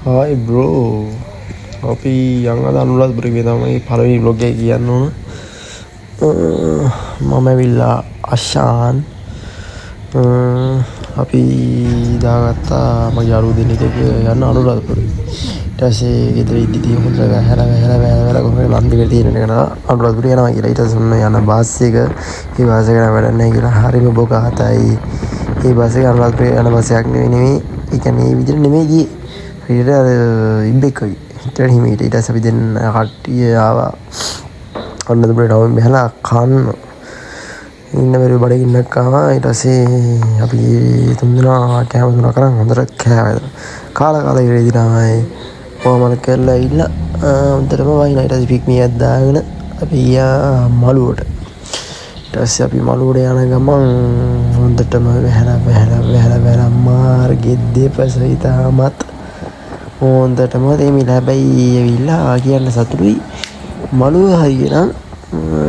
Hi bro. අපි යන් අද අනුරාධපුරේ තමයි පළවෙනි vlog එක කියන්න ඕන. මම ඇවිල්ලා අෂාන්. අපි දාගත්තා මගේ යාළුවෝ දෙන්නෙක් එක්ක යන්න අනුරාධපුරේ. ඊට පස්සේ ගෙදර ඉඳිදී හොඳ වැහැලා කොහේ ලන්දේ තියෙන එක නා අනුරාධපුරේ යනවා කියලා. ඊට පස්සේ ඔන්න යන බස් එක ඒ බස් එක වැඩක් නැහැ කියලා හරිම බොකාතයි. ඒ බස් එක අනුරාධපුරේ යන බස් එකක් නෙවෙයි. ඒ කියන්නේ මේ විදිහට නෙමෙයි ගියේ. ඊට ඉබ්බෙක් වගේ හිටට හිමීට ඊට පස්සේ අපි දෙන්න කට්ටිය ආවා අනුරාධපුරේ ටවුන් බහලා කන්න ඉන්න බැරි බඩගින්නක් ආවා. ඊට පස්සේ අපි තුන්දෙනා කෑම තුනක් කරන් හොඳට කෑවා. කාලා ඉරේදී තමයි කොහමද කියලා ඉන්න හොඳටම වයින්. ඊට පස්සේ පික්නියක් දාගෙන අපි ගියා මළුවට. ඊට පස්සේ අපි මළුවට යන ගමන් හොඳටම වැහැලා මාර්ගෙ දෙපස ඉතාමත් හොඳටම දෙමිලා. හැබැයි ඇවිල්ලා කියන්න සතුටුයි මළුව හරියනම්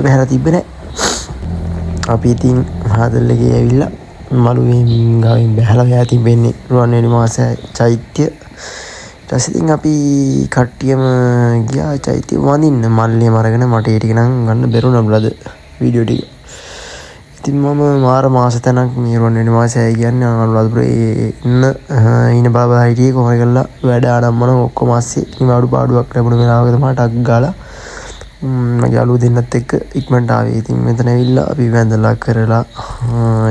වැහැලා තිබ්බේ නැහැ. අපි ඉතින් හාදල් එකේ ඇවිල්ලා මළුවෙන් ගාවින් බැහැලා ගියා තිබෙන්නේ රුවන්වැලි මාසය චෛත්‍ය. ඊට පස්සේ ඉතින් අපි කට්ටියම ගියා චෛත්‍ය වඳින්න. මල්ලියම අරගෙන මට ඒ ටික නම් ගන්න බැරුණා බ්‍රදර් වීඩියෝ ටික. ඉතින් මම මාර මාස තැනක් මේ රුවන්වැලි මාසය කියන්නේ අනුරාධපුරේ ඉන්න බබා හිටියේ කොහොමද කරලා වැඩ ආරම්භන ඔක්කොම ASCII නිවාඩු පාඩුවක් ලැබුණ වෙලාවක තමයි ටක් ගාලා මගේ යාළුවෝ දෙන්නත් එක්ක ඉක්මනට ආවේ. ඉතින් මෙතන ඇවිල්ලා අපි වැඳලා කරලා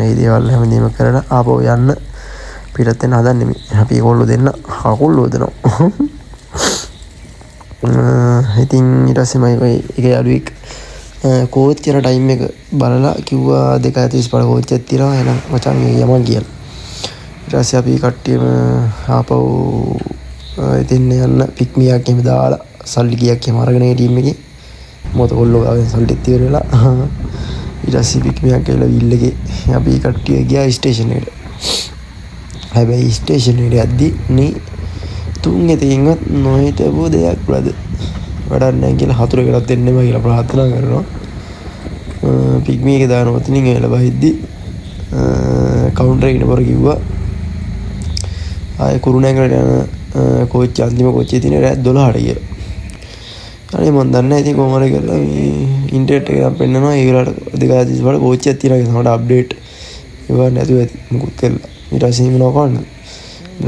ඒ දේවල් හැමදේම කරලා ආපහු යන්න පිටත් වෙන හදන්නේ මේ. අපි ඒගොල්ලෝ දෙන්න කකුල් හොදනවා. ඉතින් ඊට පස්සේ මම එක යාළුවෙක් කෝච් යන ටයිම් එක බලලා කිව්වා 2:35 කෝච් එකක් තියෙනවා එහෙනම් මචං යමන් කියලා. ඊට පස්සේ අපි කට්ටියම ආපහු ඉතින් යන්න පික්මියක් එහෙම දාලා සල්ලි කීයක් එහෙම අරගෙන ඒ ටීම් එකේ මොකද ඔල්ලෝ ගාවෙන් සල්ලිත් ඉවර වෙලා ඊට පස්සේ පික්මියක් කියලා විල් එකේ අපි කට්ටිය ගියා ස්ටේෂන් එකට. හැබැයි ස්ටේෂන් එකට යද්දි නේ තුන් එතෙන්වත් නොහිටපු දෙයක් බ්‍රදර්. වැඩක් නැහැ කියලා හතුරෙකුට දෙන්න එපා කියලා ප්‍රාර්ථනා කරනවා. පිග්මි එක දානවා තිනින් එල බහිද්දි කවුන්ටර් එකට පොර කිව්වා ආයේ කුරුණෑගලට යන කෝච්චිය අන්තිම කෝච්චිය තියෙන රාත් 12ට කියලා. අනේ මන් දන්නේ නැහැ ඉතින් කොහොම හරි කරලා මේ ඉන්ටර්නෙට් එකෙන් පෙන්නනවා ඒ වෙලාවට 2:35 කෝච්චියක් තියෙනවා කියලා තමයි අප්ඩේට් ඒවා නැතුව ඇති මුකුත් කරලා. ඊට පස්සේ මොනවා කරන්නද?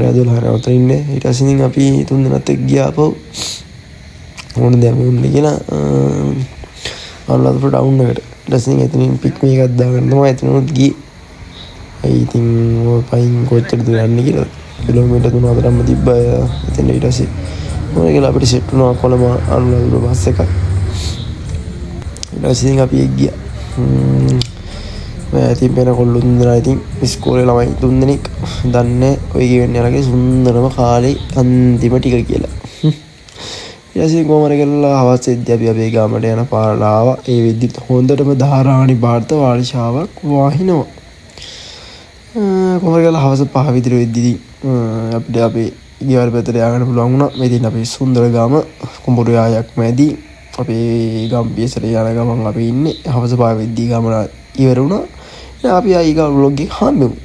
රාත් 12ට උතර ඉන්නේ. ඊට පස්සේ ඉතින් අපි තුන් දෙනාත් එක්ක ගියා අපෝ ඕන දෙයක් වෙන්නේ කියලා අනුරාධපුර ටවුන් එකට. ඊට පස්සේ එතනින් පික්මි එකක් දාගෙන තමයි එතනොත් ගියේ. ඒ ඉතින් පයින් කොච්චර දුර යන්නේ කියලා කිලෝමීටර් 3-4ක්ම තිබ්බා එතන. ඊට පස්සේ මොන කියලා අපිට සෙට් වුණා කොළඹ අනුරාධපුර බස් එකක්. ඊට පස්සේ ඉතින් අපි ගියා. මම ඉතින් වෙන කොල්ලෝ තුන්දෙනා ඉතින් ඉස්කෝලේ ළමයි තුන්දෙනෙක් දන්නේ ඔය ගෙවෙන්නේ අරගෙන සුන්දරම කාලේ අන්තිම ටික කියලා. ඊටසේ කොහමද කියලා හවස් වෙද්දී අපි අපේ ගාමට යන පාරට ආවා. ඒ වෙද්දි හොඳටම ධාරාණි භාරත වාර්ෂාවක් වහිනවා. කොහමද කියලා හවස 5 විතර වෙද්දී අපිට අපේ ගෙවල් පැත්තට ය아가න්න පුළුවන් වුණා. මේ දින අපි සුන්දර ගාම කුඹුරු යායක් මැදි අපේ ගම් පියසට යන ගමන් අපි ඉන්නේ. හවස 5 වෙද්දී ගමන ඉවර වුණා. අපි ආයි ගා vlog එක හම්බෙමු.